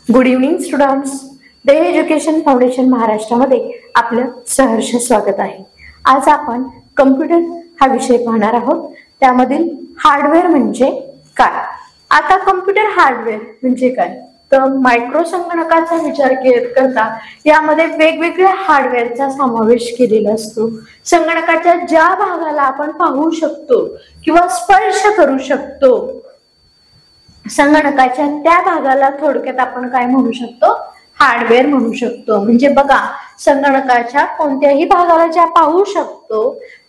Good evening students. Day education foundation महाराष्ट्रामध्ये आपलं सहर्ष स्वागत आहे. आज आपण कम्प्युटर हा विषय पाहणार आहोत. त्यामधील हार्डवेअर म्हणजे काय. आता कम्प्युटर हार्डवेअर म्हणजे काय तर मायक्रो संगणकाचा विचार करता यामध्ये वेगवेगळ्या हार्डवेअरचा समावेश केलेला असतो. संगणकाच्या ज्या भागाला आपण पाहू शकतो किंवा स्पर्श करू शकतो, संगणकाच्या त्या भागाला थोडक्यात आपण काय म्हणू शकतो, हार्डवेअर म्हणू शकतो. म्हणजे बघा, संगणकाच्या कोणत्याही भागाला ज्या पाहू शकतो,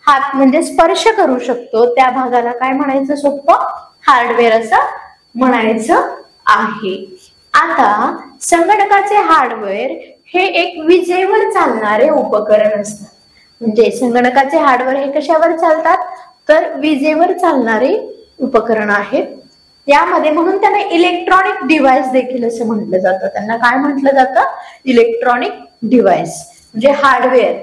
हात म्हणजे स्पर्श करू शकतो, त्या भागाला काय म्हणायचं, सोपं हार्डवेअर असं म्हणायचं आहे. आता संगणकाचे हार्डवेअर हे एक विजेवर चालणारे उपकरण असतात. म्हणजे संगणकाचे हार्डवेअर हे कशावर चालतात तर विजेवर चालणारे उपकरण आहेत. यामध्ये म्हणून त्यांना इलेक्ट्रॉनिक डिव्हाइस देखील असं म्हटलं जातं. त्यांना काय म्हटलं जातं, इलेक्ट्रॉनिक डिव्हाइस म्हणजे हार्डवेअर.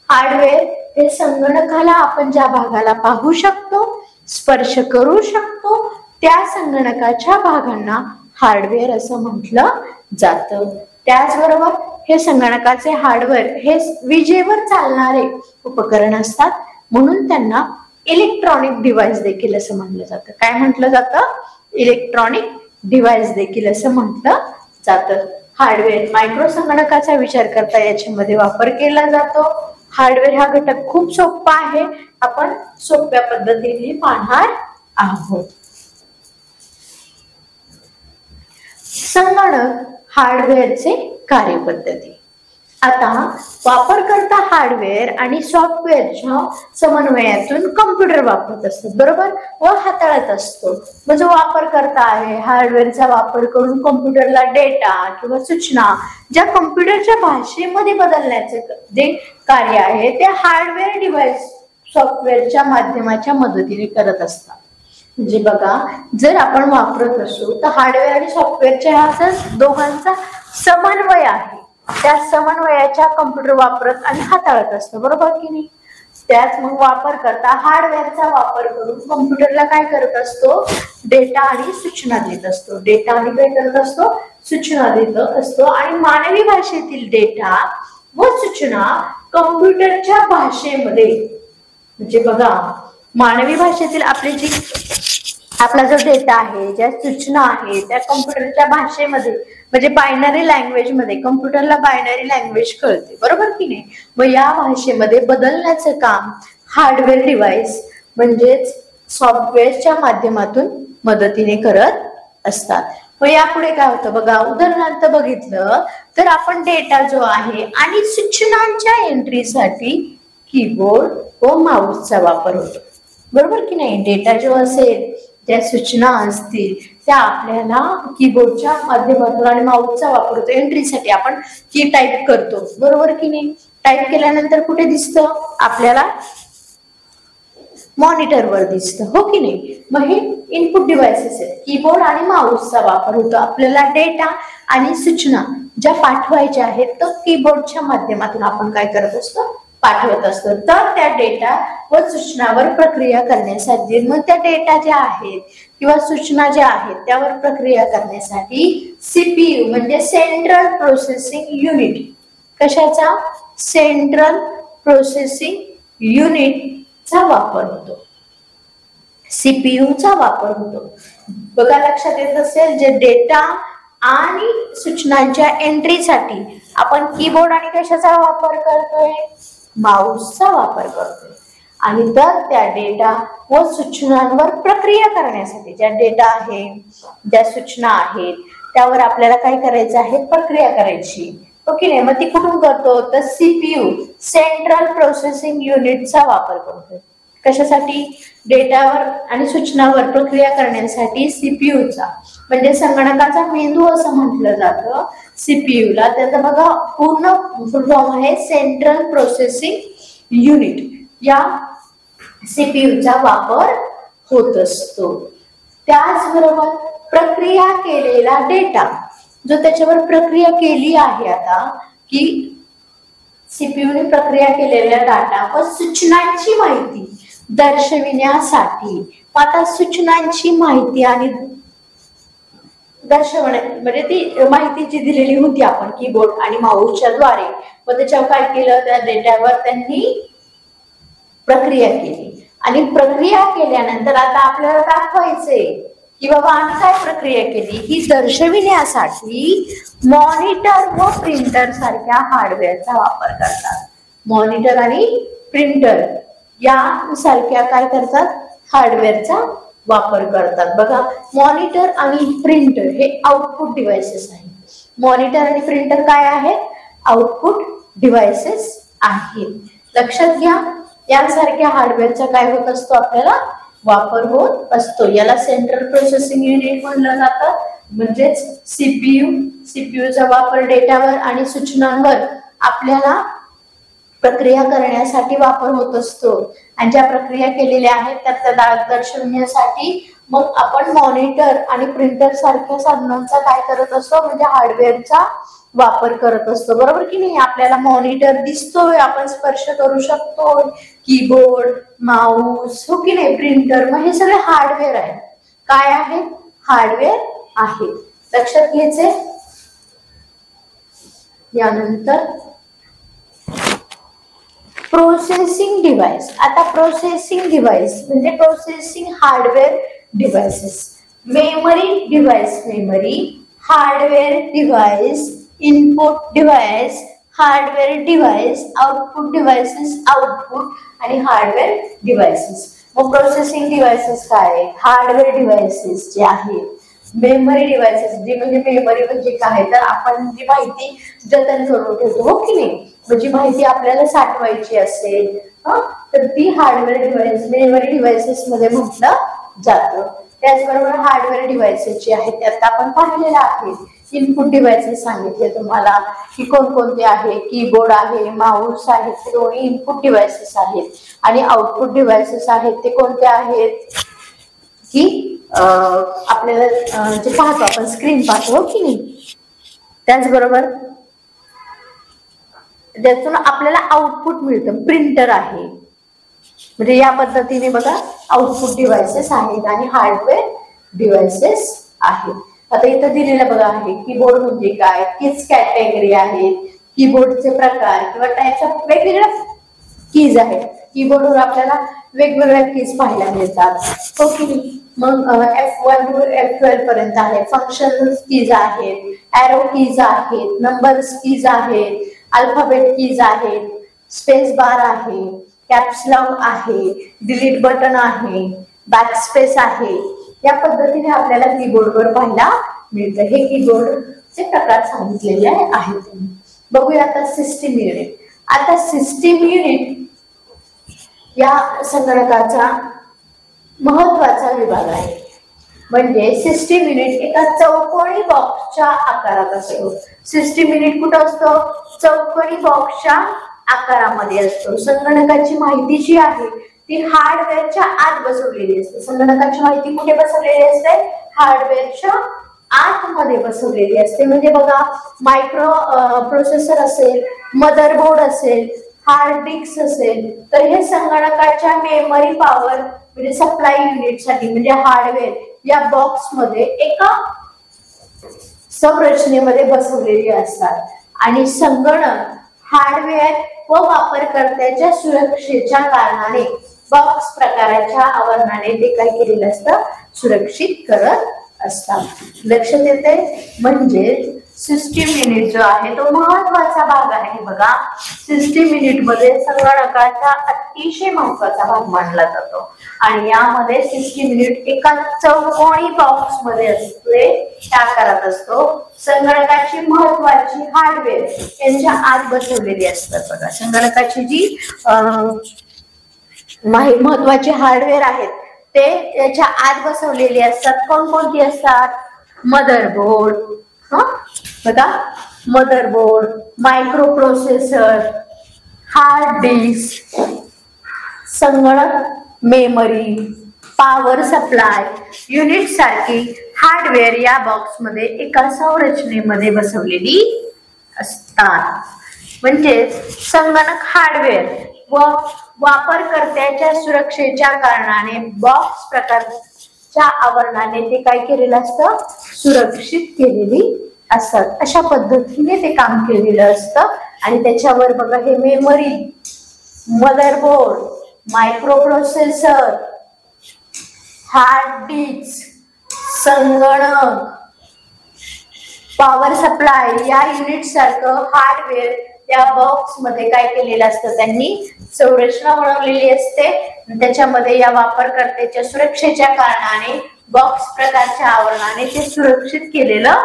हार्डवेअर हे संगणकाला आपण ज्या भागाला पाहू शकतो, स्पर्श करू शकतो, त्या संगणकाच्या भागांना हार्डवेअर असं म्हटलं जातं. त्याचबरोबर हे संगणकाचे हार्डवेअर हे विजेवर चालणारे उपकरण असतात, म्हणून त्यांना इलेक्ट्रॉनिक डिव्हाइस देखील असं म्हटलं जातं. काय म्हटलं जातं, इलेक्ट्रॉनिक डिव्हाइस देखील असं म्हटलं जातं. हार्डवेअर मायक्रो संगणकाचा विचार करता याच्यामध्ये वापर केला जातो. हार्डवेअर हा घटक खूप सोपा आहे, आपण सोप्या पद्धतीने पाहणार आहोत. संगणक हार्डवेअरचे कार्यपद्धती. आता वापरकर्ता हार्डवेअर आणि सॉफ्टवेअरच्या समन्वयातून कम्प्युटर वापरत असतो, बरोबर, व हाताळत असतो. म्हणजे वापरकर्ता आहे हार्डवेअरचा वापर करून कम्प्युटरला डेटा किंवा सूचना ज्या कम्प्युटरच्या भाषेमध्ये बदलण्याचे जे कार्य आहे ते हार्डवेअर डिव्हाइस सॉफ्टवेअरच्या माध्यमाच्या मदतीने करत असतात. म्हणजे बघा, जर आपण वापरत असू तर हार्डवेअर आणि सॉफ्टवेअरच्या ह्या दोघांचा समन्वय आहे. त्या समन्वयाच्या कम्प्युटर वापरत आणि हाताळत असतो, बरोबर की नाही. त्याच मग वापर करता हार्डवेअरचा वापर करून कम्प्युटरला काय करत असतो, डेटा आणि सूचना देत असतो. डेटा आणि काय करत असतो, सूचना देत असतो. आणि मानवी भाषेतील डेटा व सूचना कम्प्युटरच्या भाषेमध्ये, म्हणजे बघा, मानवी भाषेतील आपला जो डेटा आहे, ज्या सूचना आहे त्या कम्प्युटरच्या भाषेमध्ये म्हणजे बायनरी लँग्वेज मध्ये, कम्प्युटरला बायनरी लँग्वेज कळते, बरोबर की नाही. मग या भाषेमध्ये बदलण्याचं काम हार्डवेअर डिव्हाइस म्हणजेच सॉफ्टवेअरच्या माध्यमातून मदतीने करत असतात. मग यापुढे काय होतं बघा, उदाहरणार्थ बघितलं तर आपण डेटा जो आहे आणि सूचनांच्या एंट्रीसाठी कीबोर्ड व माऊसचा वापर होतो, बरोबर की नाही. डेटा जो असेल, ज्या सूचना असतील त्या आपल्याला कीबोर्डच्या माध्यमातून आणि माऊसचा वापर होतो. एंट्रीसाठी आपण की टाईप करतो, बरोबर की नाही. टाईप केल्यानंतर कुठे दिसतं आपल्याला, मॉनिटरवर दिसतं, हो की नाही. मग हे इनपुट डिव्हाइसेस आहेत, कीबोर्ड आणि माऊसचा वापर होतो. आपल्याला डेटा आणि सूचना ज्या पाठवायच्या आहेत तर कीबोर्डच्या माध्यमातून आपण काय करत असतो, पाठवत असतो. तर त्या डेटा व सूचनावर प्रक्रिया करण्यासाठी, मग त्या डेटा ज्या आहेत किंवा सूचना ज्या आहेत त्यावर प्रक्रिया करण्यासाठी सीपीयू म्हणजे सेंट्रल प्रोसेसिंग युनिट, कशाचा, सेंट्रल प्रोसेसिंग युनिटचा वापर होतो, सीपीयू चा वापर होतो. बघा, लक्षात येत असेल, जे डेटा आणि सूचनांच्या एंट्रीसाठी आपण कीबोर्ड आणि कशाचा वापर करतोय, माऊसचा वापर करतोय. आणि तर त्या डेटा व सूचनांवर प्रक्रिया करण्यासाठी, ज्या डेटा आहे, ज्या सूचना आहेत त्यावर आपल्याला काय करायचं आहे, प्रक्रिया करायची, ओके नाही. मग ती कुठून करतो तर सीपीयू सेंट्रल प्रोसेसिंग युनिटचा वापर करतोय. कशासाठी, डेटावर आणि सूचनावर प्रक्रिया करण्यासाठी सीपीयूचा, म्हणजे संगणकाचा मेंदू असं म्हटलं जातं सीपीयूला. त्याचा बघा पूर्ण फुल फॉर्म आहे सेंट्रल प्रोसेसिंग युनिट. या सीपीयूचा वापर होत असतो. त्याचबरोबर प्रक्रिया केलेला डेटा, जो त्याच्यावर प्रक्रिया केली आहे आता की सीपीयूने प्रक्रिया केलेल्या डाटा व सूचनांची माहिती दर्शविण्यासाठी, आता सूचनांची माहिती आणि दर्शवणे म्हणजे ती माहिती जी दिलेली होती आपण कीबोर्ड आणि माऊसच्या द्वारे, मग त्याच्यावर काय केलं, त्या डेटावर त्यांनी प्रक्रिया केली आणि प्रक्रिया केल्यानंतर आता आपल्याला दाखवायचंय की बाबा आम्ही काय प्रक्रिया केली ही दर्शविण्यासाठी मॉनिटर व प्रिंटर सारख्या हार्डवेअरचा वापर करतात. मॉनिटर आणि प्रिंटर या सारख्या काय करतात, हार्डवेअरचा वापर करतात. बघा, मॉनिटर आणि प्रिंटर हे आउटपुट डिव्हाइसेस आहेत. मॉनिटर आणि प्रिंटर काय आहेत, आउटपुट डिव्हाइसेस आहेत. लक्षात घ्या, यासारख्या हार्डवेअरचा काय होत असतो, आपल्याला वापर होत असतो. याला सेंट्रल प्रोसेसिंग युनिट म्हणलं जातं. म्हणजेच सीपीयूचा वापर डेटावर आणि सूचनांवर आपल्याला प्रक्रिया करण्यासाठी वापर होत असतो. आणि ज्या प्रक्रिया केलेल्या आहेत त्या दर्शवण्यासाठी मग आपण मॉनिटर आणि प्रिंटर सारख्या साधनांचा काय करत असतो, म्हणजे हार्डवेअरचा वापर करत असतो. बरोबर की नाही. आपल्याला मॉनिटर दिसतोय, आपण स्पर्श करू शकतो, कीबोर्ड, माऊस, हो की नाही, प्रिंटर, मग हे सगळे हार्डवेअर आहे. काय आहे, हार्डवेअर आहे. लक्षात घ्यायचे. यानंतर प्रोसेसिंग डिव्हाइस. आता प्रोसेसिंग डिव्हाइस म्हणजे processing hardware devices. Memory device, memory, hardware device, input device, hardware device, output devices, output आणि हार्डवेअर डिव्हाइसेस. मग प्रोसेसिंग डिव्हाइसेस काय, हार्डवेअर डिव्हाइसेस जे आहेत, मेमरी डिव्हाइसेस जी म्हणजे मेमरी म्हणजे काय, तर आपण जी माहिती जतन करून ठेवतो, हो की नाही, म्हणजे माहिती आपल्याला साठवायची असेल तर ती हार्डवेअर डिव्हाइस, मेमरी डिव्हाइसेस मध्ये म्हटलं जातं. त्याचबरोबर हार्डवेअर डिव्हाइसेस जे आहेत त्यात आपण पाहिलेलं आहे. इनपुट डिव्हाइसेस सांगितले तुम्हाला की कोणकोणते आहे, कीबोर्ड आहे, माऊस आहे, ते दोन्ही इनपुट डिव्हाइसेस आहेत. आणि आउटपुट डिव्हाइसेस आहेत ते कोणते आहेत की आपल्याला जे पाहतो आपण स्क्रीन पाहतो, हो की नाही. त्याचबरोबर त्यातून आपल्याला आउटपुट मिळतं, प्रिंटर आहे. म्हणजे या पद्धतीने बघा आउटपुट डिव्हाइसेस आहेत आणि हार्डवेअर डिव्हाइसेस आहेत. आता इथं दिलेलं बघा आहे कीबोर्ड म्हणजे काय, किस कॅटेगरी आहेत, कीबोर्डचे प्रकार किंवा टाइप्स ऑफ वेगवेगळ्या कीज आहेत. कीबोर्डवर आपल्याला वेगवेगळ्या कीज पाहायला मिळतात, हो की नाही. मग F1 टू F12 पर्यंत आहे. फंक्शनल कीज आहेत, एरो कीज आहेत, नंबर्स कीज आहेत, अल्फाबेट कीज आहेत, स्पेस बार आहे, कॅप्स लॉक आहे, डिलीट बटन आहे, बॅकस्पेस आहे. या पद्धतीने आपल्याला कीबोर्डवर पाहायला मिळतं. हे कीबोर्डचे प्रकार सांगितलेले आहेत. बघूया आता सिस्टीम युनिट. आता सिस्टीम युनिट या संगणकाचा महत्वाचा विभाग आहे. म्हणजे सिस्टीम युनिट एका चौकोनी बॉक्सच्या आकारात असतो. सिस्टीम युनिट कुठं असतो, चौकोनी बॉक्सच्या आकारामध्ये असतो. संगणकाची माहिती जी आहे ती हार्डवेअरच्या आत बसवलेली असते. संगणकाची माहिती कुठे बसवलेली असते, हार्डवेअरच्या आतमध्ये बसवलेली असते. म्हणजे बघा मायक्रो प्रोसेसर असेल, मदरबोर्ड असेल, हार्ड डिस्क असेल, तर हे संगणकाच्या मेमरी पॉवर म्हणजे सप्लाय युनिट साठी म्हणजे हार्डवेअर या बॉक्स मध्ये एका संरचनेमध्ये बसवलेली असतात. आणि संगणक हार्डवेअर व वापरकर्त्याच्या सुरक्षेच्या कारणाने बॉक्स प्रकाराच्या आवरणाने ते काय केलेलं असतं, सुरक्षित करत असतात. लक्षात येते. म्हणजे सिस्टीम युनिट जो आहे तो महत्वाचा भाग आहे. बघा सिस्टीम युनिट मध्ये संगणकाचा अतिशय महत्वाचा भाग मानला जातो. आणि यामध्ये सिस्टीम युनिट एका चौकोनी बॉक्स मध्ये असते, त्या आकारात असतो. संगणकाची महत्वाची हार्डवेअर यांच्या आत बसवलेली असतात. बघा संगणकाची जी महत्वाची हार्डवेअर आहेत ते याच्या आत बसवलेली असतात. कोणकोणती असतात, मदरबोर्ड, बघा motherboard, microprocessor, hard disk, संगणक मेमरी, पॉवर सप्लाय युनिट सारखी हार्डवेअर या बॉक्स मध्ये एका संरचनेमध्ये बसवलेली असतात. म्हणजे संगणक हार्डवेअर व वापरकर्त्याच्या सुरक्षेच्या कारणाने बॉक्स प्रकार प्रकारच्या आवरणाने ते काय केलेलं असतं, सुरक्षित केलेली असतात. अशा पद्धतीने ते काम केलेलं असतं. आणि त्याच्यावर बघा हे memory, motherboard, microprocessor, hard disk, संगणक, पॉवर सप्लाय या युनिट सारखं हार्डवेअर त्या बॉक्स मध्ये काय केलेलं असतं, त्यांनी संरचना बनवलेली असते. त्याच्यामध्ये या वापरकर्त्याच्या सुरक्षेच्या कारणाने बॉक्स प्रकारच्या आवरणाने ते सुरक्षित केलेलं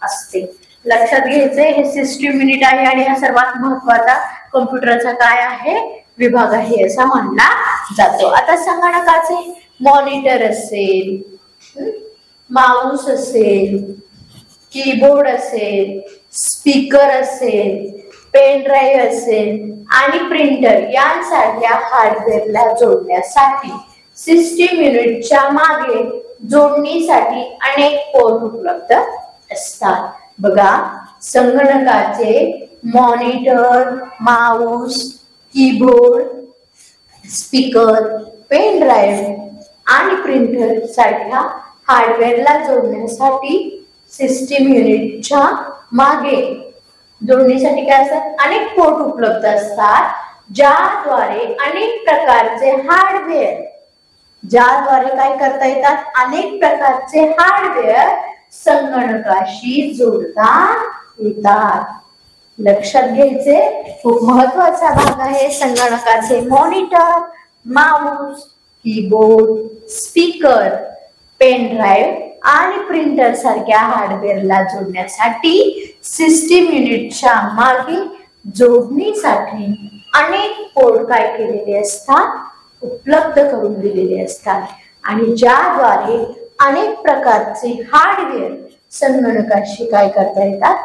असते. लक्षात घ्यायचंय हे सिस्टीम युनिट आहे आणि हा सर्वात महत्वाचा कम्प्युटरचा काय आहे, विभाग आहे असा मानला जातो. आता संगणकाचे मॉनिटर असेल, माऊस असेल, कीबोर्ड असेल, स्पीकर असेल, पेन ड्राईव्ह असेल आणि प्रिंटर यांसारख्या हार्डवेअरला जोडण्यासाठी सिस्टीम युनिटच्या मागे जोडणीसाठी अनेक पोर्ट उपलब्ध असतात. बघा संगणकाचे monitor, mouse, keyboard, speaker, pen drive आणि प्रिंटर सारख्या हार्डवेअरला जोडण्यासाठी सिस्टीम युनिटच्या मागे जोडणीसाठी काय असतात, अनेक पोर्ट उपलब्ध असतात, ज्याद्वारे अनेक प्रकारचे हार्डवेअर, ज्याद्वारे काय करता येतात, अनेक प्रकारचे हार्डवेअर संगणकाशी जोडता येतात. लक्षात घ्यायचे खूप महत्वाचा भाग आहे. संगणकाचे monitor, mouse, keyboard, speaker, pen drive आणि प्रिंटर सारख्या हार्डवेअरला जोडण्यासाठी सिस्टीम युनिटच्या मागे जोडणीसाठी अनेक पोर्ट काय केलेले असतात, उपलब्ध करून दिलेले असतात आणि ज्याद्वारे अनेक प्रकारचे हार्डवेअर संगणकाशी काय करता येतात,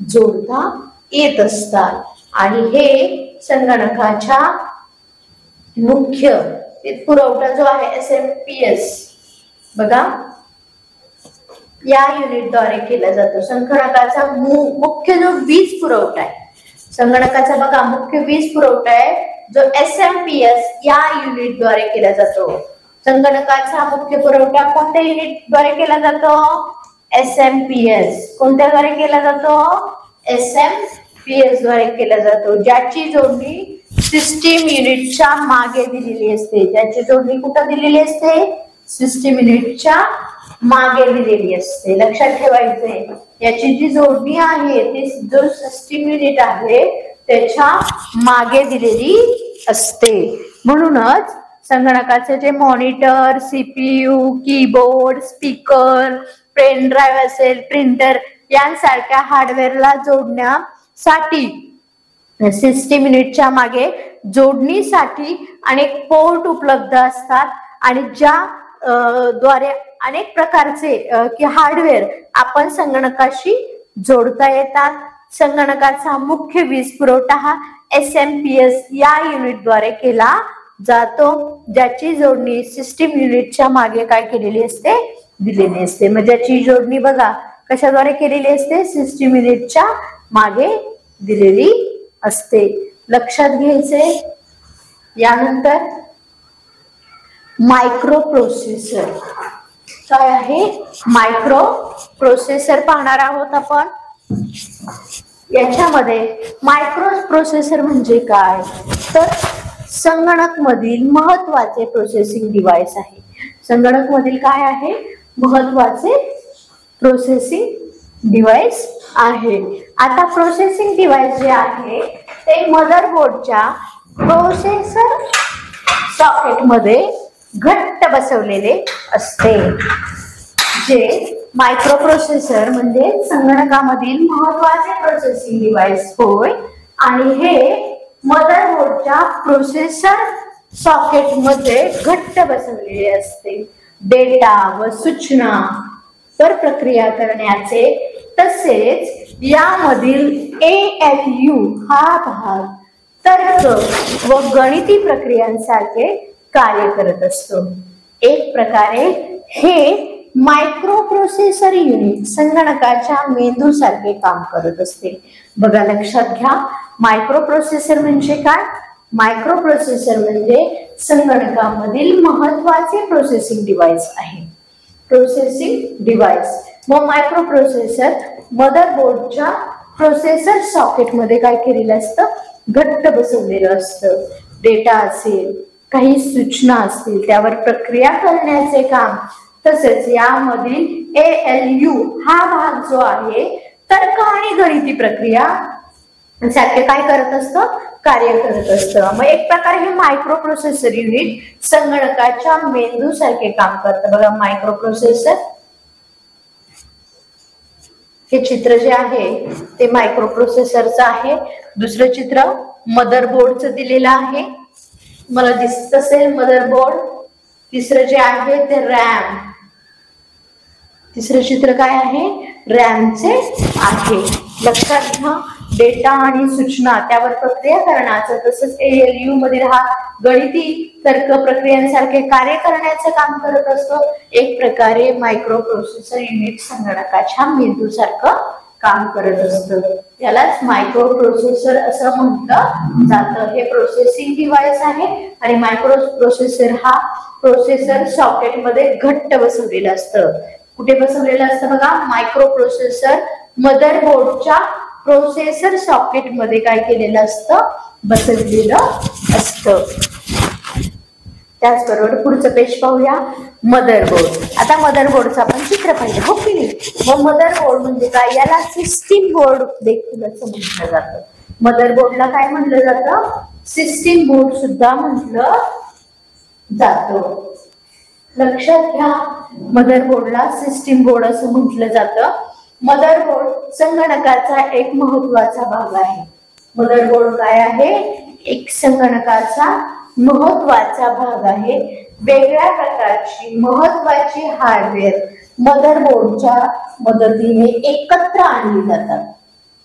जोडता येत असतात. आणि हे संगणकाच्या मुख्य पुरवठा जो आहे SMPS बघा या युनिटद्वारे केला जातो. संगणकाचा मुख्य जो वीज पुरवठा आहे, संगणकाचा बघा मुख्य वीज पुरवठा आहे जो SMPS या युनिटद्वारे केला जातो. संगणकाचा मुख्य पुरवठा कोणत्या युनिटद्वारे केला जातो, SMPS. कोणत्याद्वारे केला जातो, SMPS द्वारे केला जातो, ज्याची जोडणी सिस्टीम युनिटच्या मागे दिलेली असते. ज्याची जोडणी कुठे दिलेली असते, सिस्टीम युनिटच्या मागे दिलेली असते. लक्षात ठेवायचंय याची जी जोडणी आहे ती जो सिस्टीम युनिट आहे त्याच्या मागे दिलेली असते. म्हणूनच संगणकाचे जे monitor, CPU, keyboard, speaker, pen drive असेल, प्रिंटर यांसारख्या हार्डवेअरला जोडण्यासाठी सिस्टीम युनिटच्या मागे जोडणीसाठी अनेक पोर्ट उपलब्ध असतात आणि ज्या द्वारे अनेक प्रकारचे हार्डवेअर आपण संगणकाशी जोडता येतात. संगणकाचा मुख्य वीज पुरवठा हा SMPS या युनिटद्वारे केला जातो, ज्याची जोडणी सिस्टीम युनिटच्या मागे काय केलेली असते, दिलेली असते. म्हणजे ज्याची जोडणी बघा कशाद्वारे केलेली असते, सिस्टीम युनिटच्या मागे दिलेली असते. लक्षात घ्यायचे. यानंतर मायक्रो प्रोसेसर काय आहे, मायक्रो प्रोसेसर पाहणार आहोत आपण. याच्यामध्ये मायक्रो प्रोसेसर म्हणजे काय, तर संगणक मधील महत्वाचे प्रोसेसिंग डिव्हाइस आहे. संगणक मधील काय आहे, महत्वाचे प्रोसेसिंग डिव्हाइस आहे. आता प्रोसेसिंग डिव्हाइस जे आहे ते मदरबोर्डच्या प्रोसेसर सॉकेट मध्ये घट्ट बसवलेले असते. जे मायक्रो प्रोसेसर म्हणजे संगणकामधील महत्वाचे प्रोसेसिंग डिव्हाइस होय आणि हे मदरबोर्डच्या प्रोसेसर सॉकेट मध्ये घट्ट बसवलेले असते. डेटा व सूचना पर प्रक्रिया करण्याचे तसेच यामधील ALU हा भाग तर्क व गणिती प्रक्रियांसारखे कार्य करत असतो. एक प्रकारे हे मायक्रो प्रोसेसर युनिट संगणकाच्या मेंदू सारखे काम करत असते. बघा लक्षात घ्या, मायक्रो प्रोसेसर म्हणजे काय, मायक्रो प्रोसेसर म्हणजे संगणकामधील महत्वाचे प्रोसेसिंग डिव्हाइस आहे. Processing device. मग मायक्रो प्रोसेसर मदरबोर्डच्या प्रोसेसर सॉकेट मध्ये काय केलेलं असतं, घट्ट बसवलेलं असतं. डेटा असेल, काही सूचना असतील त्यावर प्रक्रिया करण्याचे काम. तसेच यामधील ALU हा भाग जो आहे तर्क आणि गणिती प्रक्रिया सारखे काय करत असतं, कार्य करत असतं. मग एक प्रकारे हे मायक्रो प्रोसेसर युनिट संगणकाच्या मेंदू सारखे काम करतं. बघा मायक्रो प्रोसेसर, हे चित्र जे आहे ते मायक्रो प्रोसेसरचं आहे. दुसरं चित्र मदरबोर्डचं दिलेलं आहे, मला दिसत असेल मदरबोर्ड. तिसरं जे आहे ते रॅम, तिसरं चित्र काय आहे, रॅमचे आहे. लक्षात घ्या, डेटा आणि सूचना त्यावर प्रक्रिया करण्याचं, तसंच ALU मधील हा गणिती तर्क प्रक्रियांसारखे कार्य करण्याचं काम करत असतो. एक प्रकारे मायक्रो प्रोसेसर युनिट संगणकाच्या मेंदू सारखं काम करत असतं. यालाच मायक्रो प्रोसेसर असं म्हटलं जातं. हे प्रोसेसिंग डिव्हाइस आहे आणि मायक्रो प्रोसेसर हा प्रोसेसर सॉकेट मध्ये घट्ट बसवलेलं असतं. कुठे बसवलेलं असतं बघा, मायक्रो प्रोसेसर मदरबोर्डच्या प्रोसेसर सॉकेट मध्ये काय केलेलं असतं, बसवलेलं असतं. त्याचबरोबर पुढचं पेज पाहूया, मदरबोर्ड. आता मदरबोर्डचं आपण चित्र पाहिजे हो की नाही. मग मदरबोर्ड म्हणजे काय, याला सिस्टीम बोर्ड देखील असं म्हटलं जातं. मदरबोर्डला काय म्हटलं जातं, सिस्टीम बोर्ड सुद्धा म्हटलं जातं. लक्षात घ्या, मदरबोर्डला सिस्टीम बोर्ड असं म्हटलं जातं. मदरबोर्ड संगणकाचा एक महत्वाचा भाग आहे. मदरबोर्ड काय आहे, एक संगणकाचा महत्वाचा भाग आहे. वेगळ्या प्रकारची महत्वाची हार्डवेअर मदरबोर्डच्या मदतीने एकत्र आणली जातात.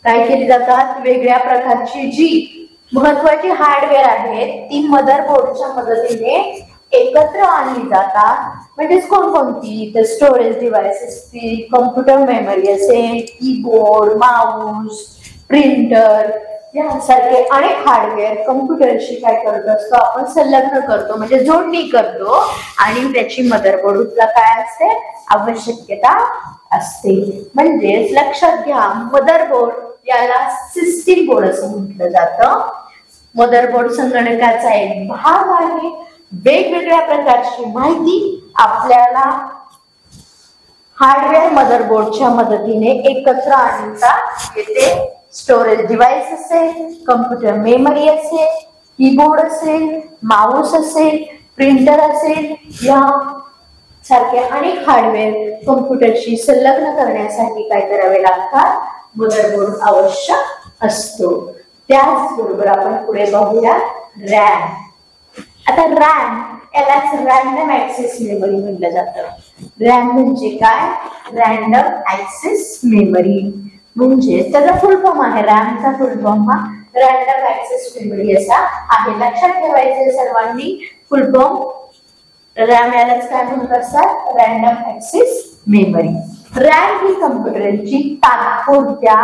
काय केली जातात, वेगळ्या प्रकारची जी महत्वाची हार्डवेअर आहेत ती मदरबोर्डच्या मदतीने एकत्र आणली जातात. म्हणजे कोणकोणती, तर स्टोरेज डिव्हाइसेस, कॉम्प्युटर मेमरी असेल, कीबोर्ड, माऊस, प्रिंटर यासारखे अनेक हार्डवेअर कम्प्युटरशी काय करत असतो, आपण संलग्न करतो, म्हणजे जोडणी करतो आणि त्याची मदरबोर्डला काय असते, आवश्यकता असते. म्हणजेच लक्षात घ्या, मदरबोर्ड याला सिस्टीम बोर्ड असं म्हटलं जातं. मदरबोर्ड संगणकाचा एक भाग आहे. वेगवेगळ्या प्रकारची माहिती आपल्याला हार्डवेअर मदरबोर्डच्या मदतीने एकत्र आणता येते. स्टोरेज डिव्हाइस असेल, कम्प्युटर मेमरी असेल, कीबोर्ड असेल, माऊस असेल, प्रिंटर असेल, या सारखे अनेक हार्डवेअर कम्प्युटरशी संलग्न करण्यासाठी काय करावे लागतात, मदरबोर्ड आवश्यक असतो. त्याचबरोबर आपण पुढे पाहूया रॅम. आता रॅम यालाच रॅन्डम ऍक्सेस मेमरी म्हटलं जातं. रॅम म्हणजे काय, रॅन्डम ऍक्सेस मेमरी. म्हणजे त्याचा फुल फॉर्म आहे, रॅमचा फुल फॉर्म हा रॅन्डम ऍक्सेस मेमरी असा आहे. लक्षात ठेवायचे सर्वांनी, फुल फॉर्म रॅम यालाच काय म्हणत असतात, रॅन्डम ऍक्सेस मेमरी. रॅम ही कम्प्युटरची तात्पुरत्या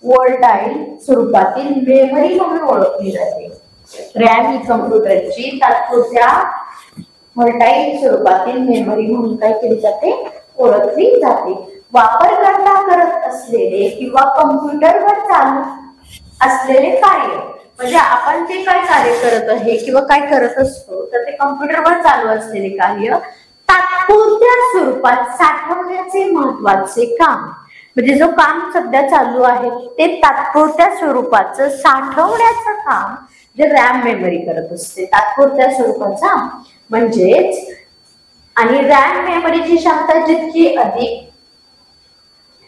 वोलटाईल स्वरूपातील मेमरी म्हणून ओळखली जाते. रॅम ही कम्प्युटरची तात्पुरत्या वोलटाईल स्वरूपातील मेमरी म्हणून काय केली जाते, ओळखली जाते. वापरकर्ता करत असलेले किंवा कम्प्युटरवर चालू असलेले कार्य, म्हणजे आपण जे काय कार्य करत आहे किंवा काय करत असतो तर ते कम्प्युटरवर चालू असलेले कार्य तात्पुरत्या स्वरूपात साठवण्याचे महत्वाचे काम. म्हणजे जो काम सध्या चालू आहे ते तात्पुरत्या स्वरूपाचं साठवण्याचं काम जे रॅम मेमरी करत असते, तात्पुरत्या स्वरूपाचा. म्हणजेच आणि रॅम मेमरीची क्षमता जितकी अधिक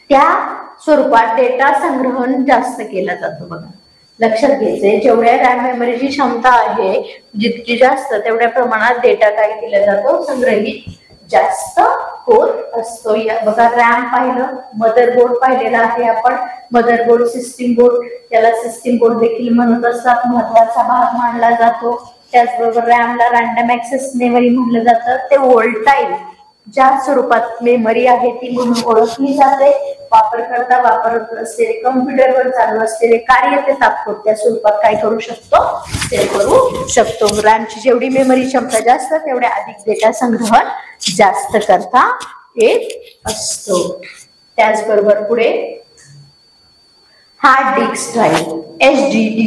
त्या स्वरूपात डेटा संग्रहण जास्त केला जातो. बघा लक्षात घ्यायचंय, जेवढ्या रॅम मेमरीची क्षमता आहे जितकी जास्त तेवढ्या प्रमाणात डेटा काय केला जातो, संग्रहित जास्त होत असतो. या बघा रॅम पाहिलं, मदरबोर्ड पाहिलेला आहे आपण. मदरबोर्ड सिस्टीम बोर्ड, त्याला सिस्टीम बोर्ड देखील म्हणत असतात, महत्वाचा भाग मानला जातो. त्याचबरोबर रॅमला रॅन्डम ऍक्सेस मेमरी म्हटलं जातं. ते वोलटाईल ज्या स्वरूपात मेमरी आहे ती म्हणून ओळखली जाते. वापरकर्ता वापरत असलेले कम्प्युटरवर चालू असलेले कार्य ते तात्पुरत्या स्वरूपात काय करू शकतो, ते करू शकतो. रॅमची जेवढी मेमरी क्षमता जास्त तेवढ्या अधिक डेटा संग्रहण जास्त करता येत असतो. त्याचबरोबर पुढे हार्ड डिस्क ड्राईव्ह HDD.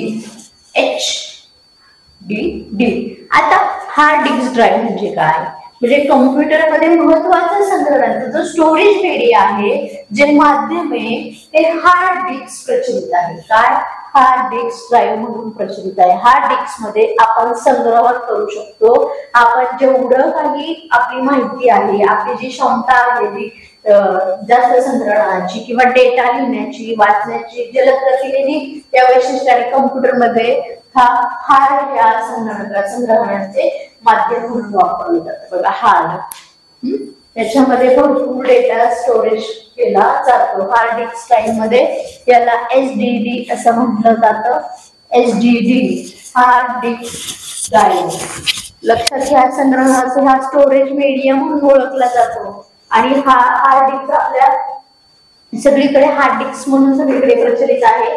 आता हार्ड डिस्क ड्राईव्ह म्हणजे काय? म्हणजे कम्प्युटरमध्ये महत्वाचा संग्रहणाचा जो स्टोरेज मीडिया आहे, जे माध्यम आहे ते हार्ड डिस्क प्रचलित आहे. काय? हार्ड डिस्क ड्राईव्ह म्हणून प्रचलित आहे. हार्ड डिस्क मध्ये आपण संग्रह करू शकतो. आपण जेवढं काही आपली माहिती आहे, आपली जी क्षमता आहे, जी जास्त संग्रहणाची किंवा डेटा लिहिण्याची, वाचण्याची, जलद गतीने त्या वैशिष्ट्याने कम्प्युटरमध्ये हार्ड या संग्रहणाचे माध्यम म्हणून वापरलं जातं. बघा हार्ड, त्याच्यामध्ये भरपूर डेटा स्टोरेज केला जातो. हार्ड डिस्क ड्राईव्ह मध्ये याला HDD असं म्हटलं जातं. HDD hard disk drive. लक्षात घ्या, संग्रहणाचा हा स्टोरेज मीडियम म्हणून ओळखला जातो. आणि हा हार्ड डिस्क आपल्या सगळीकडे हार्ड डिस्क म्हणून सगळीकडे प्रचलित आहे.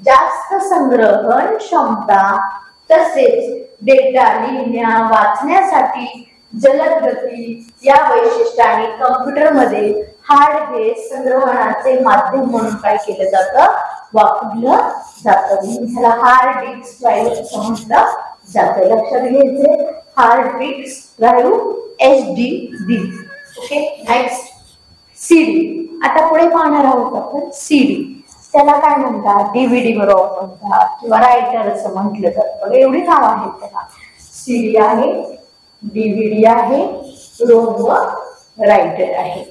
जास्त संग्रहण क्षमता तसेच डेटा लिहिण्या वाचण्यासाठी जलद गती या वैशिष्ट्याने कम्प्युटरमध्ये हार्ड डिस्क संग्रहणाचे माध्यम म्हणून काय केलं जातं? वापरलं जातं. ह्याला हार्ड डिस्क ड्राईव्ह असं म्हटलं जातं. लक्षात घ्यायचे, hard disk drive HDD. Okay, next CD. आता पुढे पाहणार आहोत आपण CD. त्याला काय म्हणतात? DVD बरोबर म्हणतात किंवा रायटर असं म्हटलं जातं. एवढी नाव आहेत त्याला. CD आहे, DVD आहे, रोम व रायटर आहे.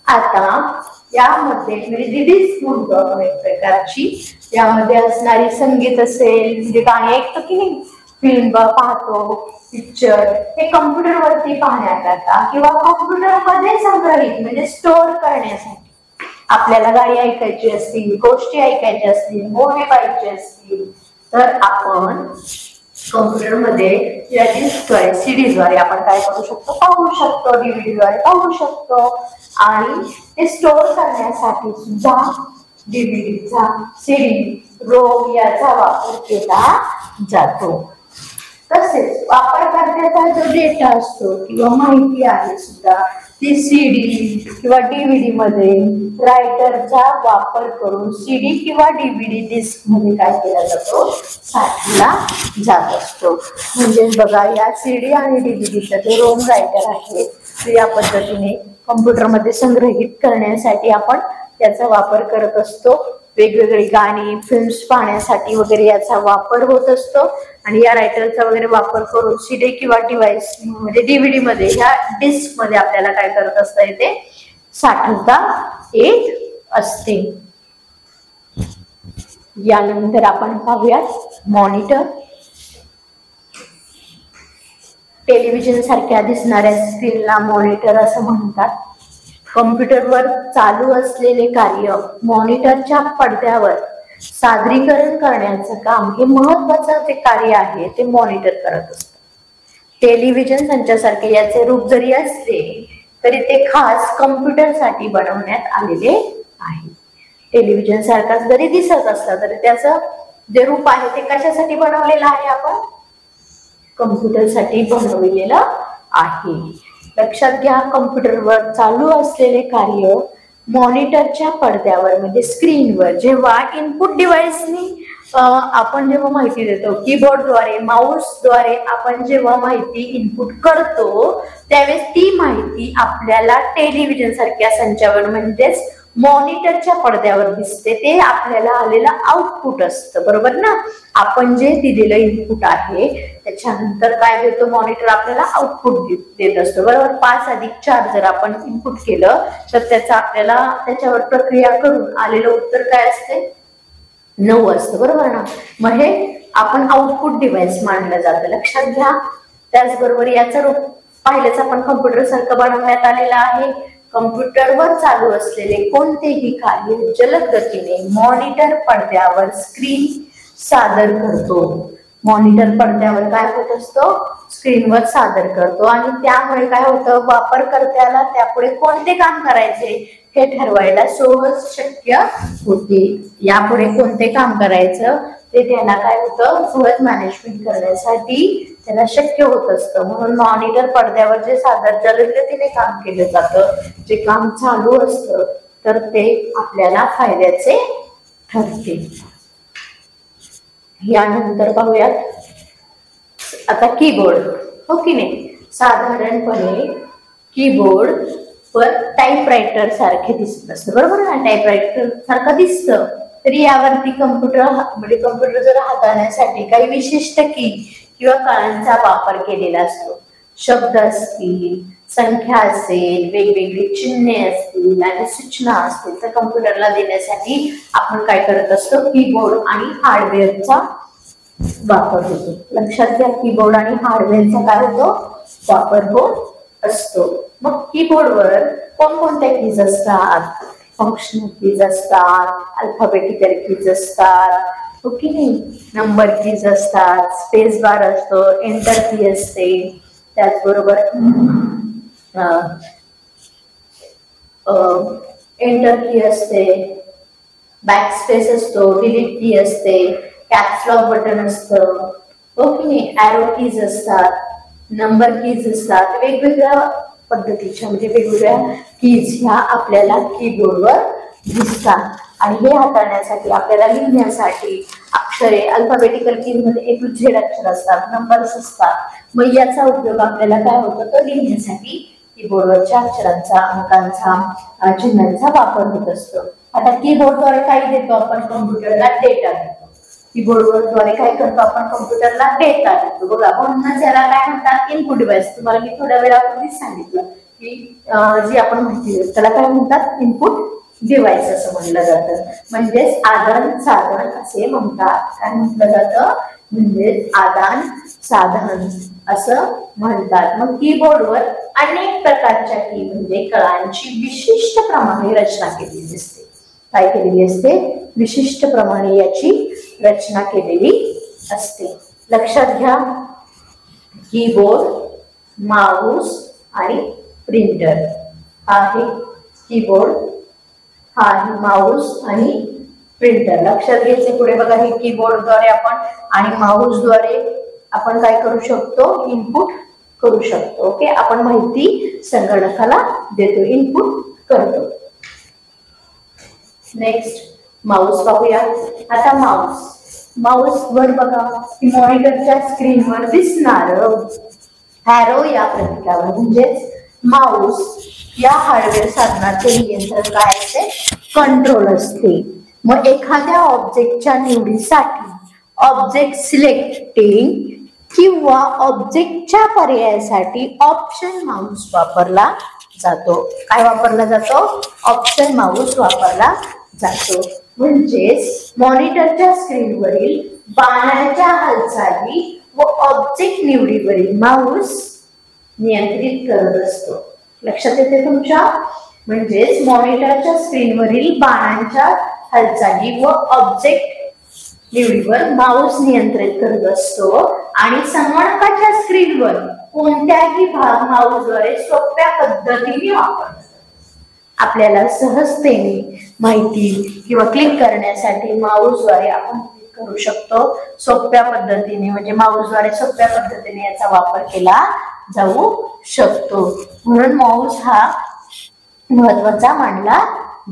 आता यामध्ये म्हणजे डिस्क म्हणतो आपण एक प्रकारची, यामध्ये असणारी संगीत असेल, म्हणजे गाणी ऐकतो की नाही, फिल्म पाहतो, पिक्चर, हे कम्प्युटर वरती पाहण्याकरता किंवा कम्प्युटर मध्ये संग्रहित म्हणजे स्टोअर करण्यासाठी आपल्याला गाणी ऐकायची असतील, गोष्टी ऐकायच्या असतील, मूव्ही पाहायचे असतील, तर आपण कम्प्युटर मध्ये या डिस्कद्वारे, सीडीद्वारे आपण काय करू शकतो? पाहू शकतो. DVD द्वारे पाहू शकतो. आणि ते स्टोअर करण्यासाठी सुद्धा DVDचा, CD, रोम याचा वापर केला जातो. तसेच वापरकर्त्याचा जो डेटा असतो किंवा माहिती आहे सुद्धा ती CD किंवा DVD मध्ये रायटरचा वापर करून CD किंवा DVD डिस्क मध्ये काय केला जातो? साठवला जात असतो. म्हणजे बघा, या CD आणि DVDचा जो रोम रायटर आहे तो या पद्धतीने कम्प्युटरमध्ये संग्रहित करण्यासाठी आपण त्याचा वापर करत असतो. वेगवेगळी गाणी, फिल्म्स पाहण्यासाठी वगैरे याचा वापर होत असतो. आणि या रायटरचा वगैरे वापर करून CD किंवा डिव्हाइस म्हणजे DVD मध्ये, ह्या डिस्क मध्ये आपल्याला काय करत असता येते? साठवता येत असते. यानंतर आपण पाहूयात मॉनिटर. टेलिव्हिजन सारख्या दिसणाऱ्या स्क्रीनला मॉनिटर असं म्हणतात. कम्प्युटरवर चालू असलेले कार्य मॉनिटरच्या पडद्यावर सादरीकरण करण्याचं काम, हे महत्वाचं जे कार्य आहे ते मॉनिटर करत असतं. टेलिव्हिजन संचासारखे याचे रूप जरी असले तरी ते खास कम्प्युटरसाठी बनवण्यात आलेले आहे. टेलिव्हिजन सारखाच जरी दिसत असला तरी त्याचं जे रूप आहे ते कशासाठी बनवलेलं आहे? आपण कम्प्युटरसाठी बनवलेलं आहे. लक्षात घ्या, कम्प्युटरवर चालू असलेले कार्य मॉनिटरच्या पडद्यावर म्हणजे स्क्रीनवर जेव्हा इनपुट डिव्हाइसनी आपण जेव्हा माहिती देतो, कीबोर्डद्वारे, माऊसद्वारे आपण जेव्हा माहिती इनपुट करतो त्यावेळेस ती माहिती आपल्याला टेलिव्हिजन सारख्या संचावर म्हणजेच मॉनिटरच्या पडद्यावर दिसते. ते आपल्याला आलेलं आउटपुट असतं, बरोबर ना? आपण जे दिलेलं इनपुट आहे त्याच्यानंतर काय देतो? मॉनिटर आपल्याला आउटपुट देत असतो, बरोबर? 5+4 जर आपण इनपुट केलं तर त्याचा आपल्याला त्याच्यावर प्रक्रिया करून आलेलं उत्तर काय असते? 9 असतं, बरोबर ना? मग हे आपण आउटपुट डिव्हाइस मानलं जातं. लक्षात घ्या. त्याचबरोबर याचं रूप पाहिलंच आपण कम्प्युटर सारखं बनवण्यात आलेलं आहे. कम्प्युटरवर चालू असलेले कोणतेही कार्य जलद गतीने मॉनिटर पडद्यावर स्क्रीन सादर करतो. मॉनिटर पडद्यावर काय होत असतो? स्क्रीनवर सादर करतो. आणि त्यामुळे काय होतं? वापरकर्त्याला त्यापुढे कोणते काम करायचे हे ठरवायला सहज शक्य होते. यापुढे कोणते काम करायचं ते त्याला काय होतं? सहज मॅनेजमेंट करण्यासाठी त्याला शक्य होत असतं. म्हणून मॉनिटर पडद्यावर जे साधन जलदगतीने काम केलं जातं, जे काम चालू असतं, तर ते आपल्याला फायद्याचे ठरते. यानंतर पाहूयात आता कीबोर्ड. हो की नाही, साधारणपणे कीबोर्ड वर टाइपरायटर सारखे दिसत असतं, बरोबर ना. टाइपरायटर सारखं दिसतं, तरी यावरती कम्प्युटर जर हाताळण्यासाठी काही विशिष्ट की किंवा कळांचा वापर केलेला असतो. शब्द असतील, संख्या असेल, वेगवेगळी चिन्हे असतील आणि सूचना असतील, तर कम्प्युटरला देण्यासाठी आपण काय करत असतो, कीबोर्ड आणि हार्डवेअरचा वापर होतो. लक्षात घ्या, कीबोर्ड आणि हार्डवेअरचा काय होतो, वापर होत असतो. मग कीबोर्डवर कोणकोणत्या कीज असतात, फंक्शनल कीज असतात, अल्फाबेटिकल कीज असतात, ओके नाही, नंबर कीज असतात, स्पेस बार असतो, एंटर की असते, त्याचबरोबर एंटर की असते, बॅक स्पेस असतो, डिलीट की असते, कॅप्स लॉक बटन असतं, ओके नाही, एरो कीज असतात, नंबर कीज असतात. वेगवेगळ्या पद्धतीच्या म्हणजे वेगवेगळ्या कीज ह्या आपल्याला कीबोर्डवर दिसतात. आणि हे हाताळण्यासाठी आपल्याला लिहिण्यासाठी अक्षरे अल्फाबेटिकल कीज मध्ये A to Z अक्षर असतात, नंबर्स असतात. मग याचा उपयोग आपल्याला काय होतो, तर लिहिण्यासाठी कीबोर्डवरच्या अक्षरांचा, अंकांचा, चिन्हांचा वापर होत असतो. आता कीबोर्डद्वारे काय देतो आपण कम्प्युटरला, डेटा देतो. कीबोर्डद्वारे काय करतो आपण कम्प्युटरला, डेटा देतो. बघा, म्हणूनच याला काय म्हणतात, इनपुट डिव्हाइस. तुम्हाला मी थोड्या वेळापूर्वीच सांगितलं की जी आपण माहिती त्याला काय म्हणतात, इनपुट डिव्हाइस असं म्हटलं जातं. म्हणजेच आदान साधन असे म्हणतात. काय म्हटलं जातं, म्हणजेच आदान साधन असं म्हणतात. मग कीबोर्डवर अनेक प्रकारच्या की म्हणजे कळांची विशिष्ट प्रमाणे रचना केलेली असते. काय केलेली असते, विशिष्ट प्रमाणे याची रचना केलेली असते. लक्षात घ्या, कीबोर्ड, माऊस आणि प्रिंटर आहे. कीबोर्ड हा आहे, माऊस आणि प्रिंटर. लक्षात घ्यायचे पुढे. बघा, हे कीबोर्डद्वारे आपण आणि माऊसद्वारे आपण काय करू शकतो, इनपुट करू शकतो. ओके, आपण माहिती संगणकाला देतो, इनपुट करतो. नेक्स्ट माऊस पाहूया. आता माऊस वर बघा, मॉनिटरच्या स्क्रीनवर दिसणार हॅरो या प्रतीकावर म्हणजेच माऊस या हार्डवेअर साधनाचे नियंत्रण काय असते, कंट्रोल असते. मग एखाद्या ऑब्जेक्टच्या निवडीसाठी ऑब्जेक्ट सिलेक्टिंग किंवा ऑब्जेक्टच्या पर्यायासाठी ऑप्शन माऊस वापरला जातो. काय वापरला जातो, ऑप्शन माऊस वापरला जातो. म्हणजेच मॉनिटरच्या स्क्रीनवरील बाणाच्या हालचाली व ऑब्जेक्ट निवडीवरील माऊस नियंत्रित करत असतो. लक्षात येते तुमच्या. म्हणजेच मॉनिटरच्या स्क्रीनवरील बाणांच्या हालचाली व ऑब्जेक्ट निवडीवर माऊस नियंत्रित करत असतो आणि संगणकाच्या स्क्रीनवर कोणत्याही भाग माऊसद्वारे सोप्या पद्धतीने वापरतात. आपल्याला सहजतेने माहिती किंवा क्लिक करण्यासाठी माऊसद्वारे आपण क्लिक करू शकतो सोप्या पद्धतीने. म्हणजे माऊसद्वारे सोप्या पद्धतीने याचा वापर केला जाऊ शकतो. म्हणून माऊस हा महत्वाचा मानला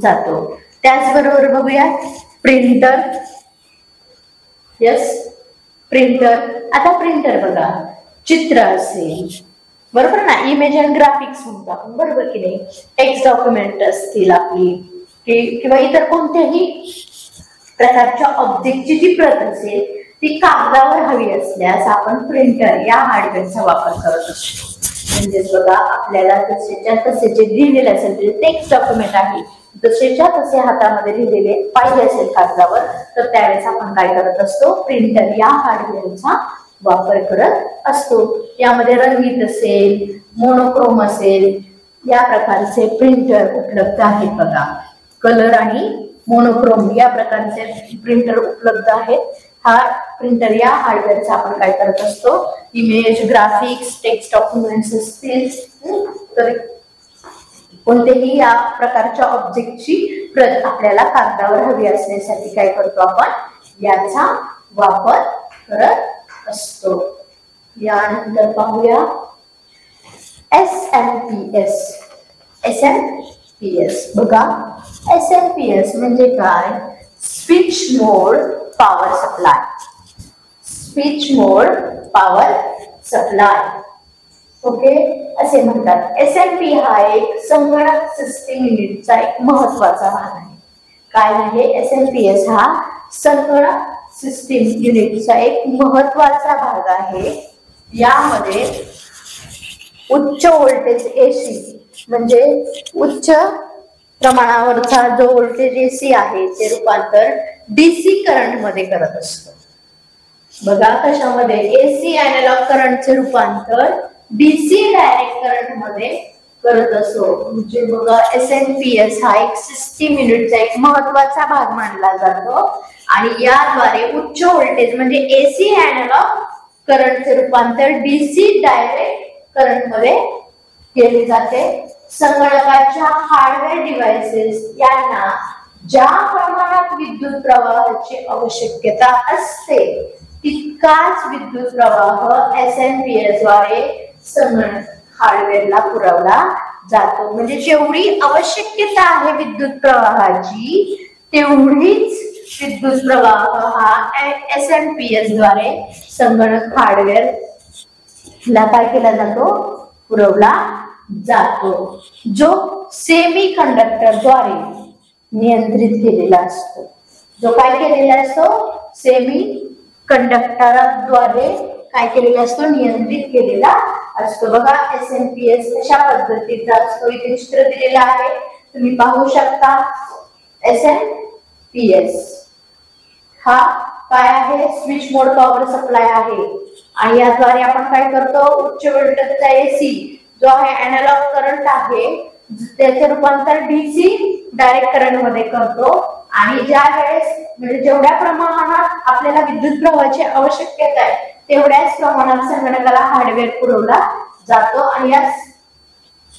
जातो. त्याचबरोबर बघूया प्रिंटर. Yes, printer. आता प्रिंटर बघा, चित्र असेल, बरोबर ना, इमेज अँड ग्राफिक्स म्हणतो आपण, बरोबर की नाही. टेक्स्ट डॉक्युमेंट असतील आपली किंवा इतर कोणत्याही प्रकारच्या ऑब्जेक्टची जी प्रत असेल ती कागदावर हवी असल्यास आपण प्रिंटर या हार्डवेअरचा वापर करत असतो. म्हणजेच बघा, आपल्याला जसेच्या तसे जे लिहिलेले असेल ते टेक्स्ट डॉक्युमेंट आहे, जसेच्या तसे हातामध्ये लिहिलेले पाहिजे असेल कागदावर, तर त्यावेळेस आपण काय करत असतो, प्रिंटर या हार्डवेअरचा वापर करत असतो. यामध्ये रंगीत असेल, मोनोक्रोम असेल, या प्रकारचे प्रिंटर उपलब्ध आहेत. बघा, कलर आणि मोनोक्रोम या प्रकारचे प्रिंटर उपलब्ध आहेत. हा प्रिंटर या हार्डवेअरचा आपण काय करत असतो, इमेज, ग्राफिक्स, टेक्स्ट डॉक्युमेंट्स असतील तर कोणतेही या प्रकारच्या ऑब्जेक्टची प्रत आपल्याला कागदावर हवी असण्यासाठी काय करतो, आपण याचा वापर करत असतो. यानंतर पाहूया SMPS. SMPS बघा, SMPS म्हणजे काय? स्विच मोड पॉवर सप्लाय. स्विच मोड पॉवर सप्लाय, ओके असे म्हणतात. SMP हा एक संगणक सिस्टीम युनिटचा एक महत्वाचा भाग आहे. काय आहे? SMPS हा संगणक सिस्टीम युनिटचा एक महत्वाचा भाग आहे. यामध्ये उच्च व्होल्टेज AC म्हणजे उच्च प्रमाणावरचा जो व्होल्टेज AC आहे ते रूपांतर DC करंट मध्ये करत असतो. बघा कशामध्ये? AC अॅनालॉग करंटचे रूपांतर DC डायरेक्ट करंट मध्ये करत असतो. म्हणजे बघा SMPS हा एक सिस्टीम युनिटचा एक महत्वाचा भाग मानला जातो आणि याद्वारे उच्च व्होल्टेज म्हणजे AC अॅनालॉग करंटचे रूपांतर DC डायरेक्ट करंट मध्ये केले जाते. संगणकाच्या हार्डवेअर डिव्हाइसेस यांना ज्या प्रमाणात विद्युत प्रवाहाची आवश्यकता असते तितकाच विद्युत प्रवाह SMPS द्वारे संगणक हार्डवेअरला पुरवला जातो. म्हणजे जेवढी आवश्यकता आहे विद्युत प्रवाहाची तेवढीच विद्युत प्रवाह हा SMPS द्वारे संगणक हार्डवेअर ला काय केला जातो? पुरवला जातो, जो सेमी कंडक्टर द्वारे नियंत्रित केलेला असतो. जो काय केलेला असतो? सेमी कंडक्टरद्वारे काय केलेला असतो? नियंत्रित केलेला असतो. बघा SMPS कशा पद्धतीचा असतो इथे चित्र दिलेलं आहे, तुम्ही पाहू शकता. SMPS हा काय आहे? स्विच मोड पॉवर सप्लाय आहे आणि याद्वारे आपण काय करतो? उच्च व्होल्टेजचा AC जो आहे अॅनालॉग करंट आहे त्याचे रूपांतर DC डायरेक्ट करंट मध्ये करतो आणि ज्या वेळेस म्हणजे जेवढ्या प्रमाणात आपल्याला विद्युत प्रवाहाची आवश्यकता आहे तेवढ्याच प्रमाणात संगणकाला हार्डवेअर पुरवला जातो आणि या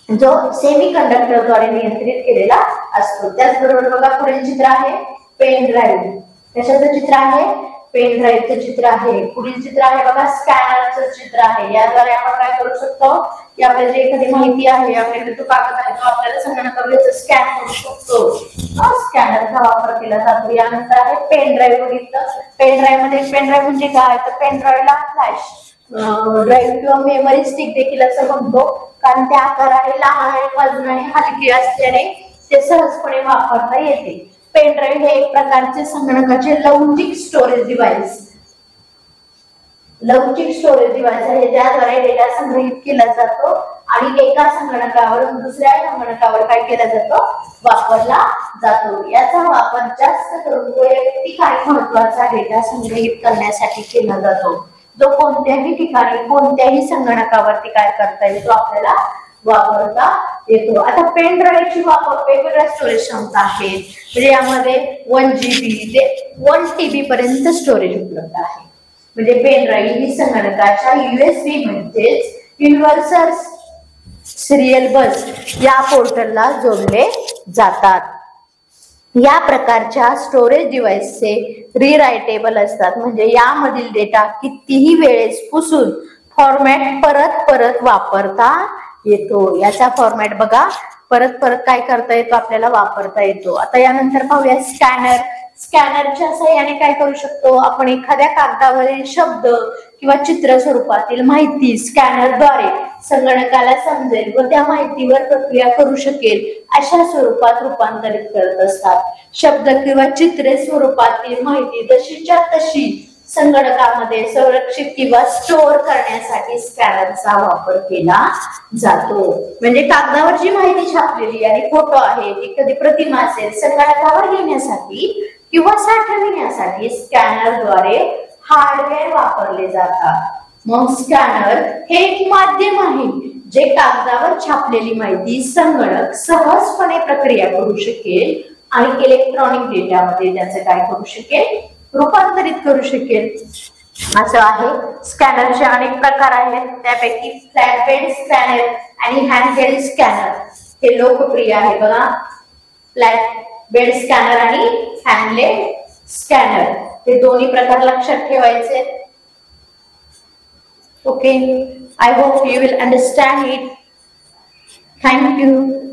जो सेमी कंडक्टर द्वारे नियंत्रित केलेला असतो. त्याचबरोबर बघा पुढील चित्र आहे पेन ड्राईव्ह. कशाचं चित्र आहे? पेन ड्राईव्हचं चित्र आहे. पुढील चित्र आहे बघा स्कॅनरचं चित्र आहे. याद्वारे आपण काय करू शकतो की आपल्याला एखादी माहिती आहे, आपल्याकडे तो कागद आहे तो आपल्याला संगणकावर स्कॅन करू शकतो. स्कॅनरचा वापर केला जातो. यानंतर आहे पेन ड्राईव्ह. बघितलं पेन ड्राईव्ह मध्ये, पेन ड्राईव्ह म्हणजे काय? तर पेन ड्राईव्हला फ्लॅश ड्राईव्ह किंवा मेमरी स्टिक देखील असं म्हणतो, कारण त्या आकाराने लहान आणि वजनाने हलकी असल्याने ते सहजपणे वापरता येते. पेन ड्राईव्ह हे एक प्रकारचे संगणकाचे लवचिक स्टोरेज डिव्हाइस आहे ज्याद्वारे डेटा संग्रहित केला जातो आणि एका संगणकावरून दुसऱ्या संगणकावर काय केला जातो? वापरला जातो. याचा वापर जास्त करून वैयक्तिक आणि महत्त्वाचा डेटा संग्रहित करण्यासाठी केला जातो, जो कोणत्याही ठिकाणी कोणत्याही संगणकावरती काय करता येतो? आपल्याला वापरता येतो. आता पेन ड्राईव्हची वेगवेगळ्या स्टोरेज क्षमता आहेत. म्हणजे यामध्ये 1 GB ते 1 TB पर्यंत स्टोरेज उपलब्ध आहे. म्हणजे पेन ड्राईव्ह ही संगणकाच्या USB म्हणजेच युनिव्हर्सल सिरियल बस या पोर्टलला जोडले जातात. या प्रकारच्या स्टोरेज डिव्हाइसचे रीरायटेबल असतात. म्हणजे यामधील डेटा कितीही वेळेस पुसून फॉर्मॅट परत वापरता येतो. याचा फॉर्मॅट बघा परत काय करता येतो? आपल्याला वापरता येतो. आता यानंतर पाहूया स्कॅनर. स्कॅनरच्या सहाय्याने काय करू शकतो? आपण एखाद्या कागदावरील शब्द किंवा चित्र स्वरूपातील माहिती स्कॅनरद्वारे संगणकाला समजेल व त्या माहितीवर प्रक्रिया करू शकेल अशा स्वरूपात रूपांतरित करत असतात. शब्द किंवा चित्रे स्वरूपातील माहिती जशीच्या तशी संगणकामध्ये संरक्षित किंवा स्टोअर करण्यासाठी स्कॅनरचा वापर केला जातो. म्हणजे कागदावर जी माहिती छापलेली आणि फोटो आहे ती कधी प्रतिमा असेल संगणकावर घेण्यासाठी किंवा साठवण्यासाठी स्कॅनरद्वारे हार्डवेअर वापरले जातात. मग स्कॅनर हे एक माध्यम आहे जे कागदावर छापलेली माहिती संगणक सहजपणे प्रक्रिया करू शकेल आणि इलेक्ट्रॉनिक डेटामध्ये त्याचं काय करू शकेल? रूपांतरित करू शकेल. असं आहे. स्कॅनरचे अनेक प्रकार आहेत. त्यापैकी फ्लॅट बेड स्कॅनर आणि हँड हेल्ड स्कॅनर हे लोकप्रिय आहे. बघा फ्लॅट बेड स्कॅनर आणि हँडलेड स्कॅनर हे दोन्ही प्रकार लक्षात ठेवायचे. Okay, I hope you will understand it. Thank you.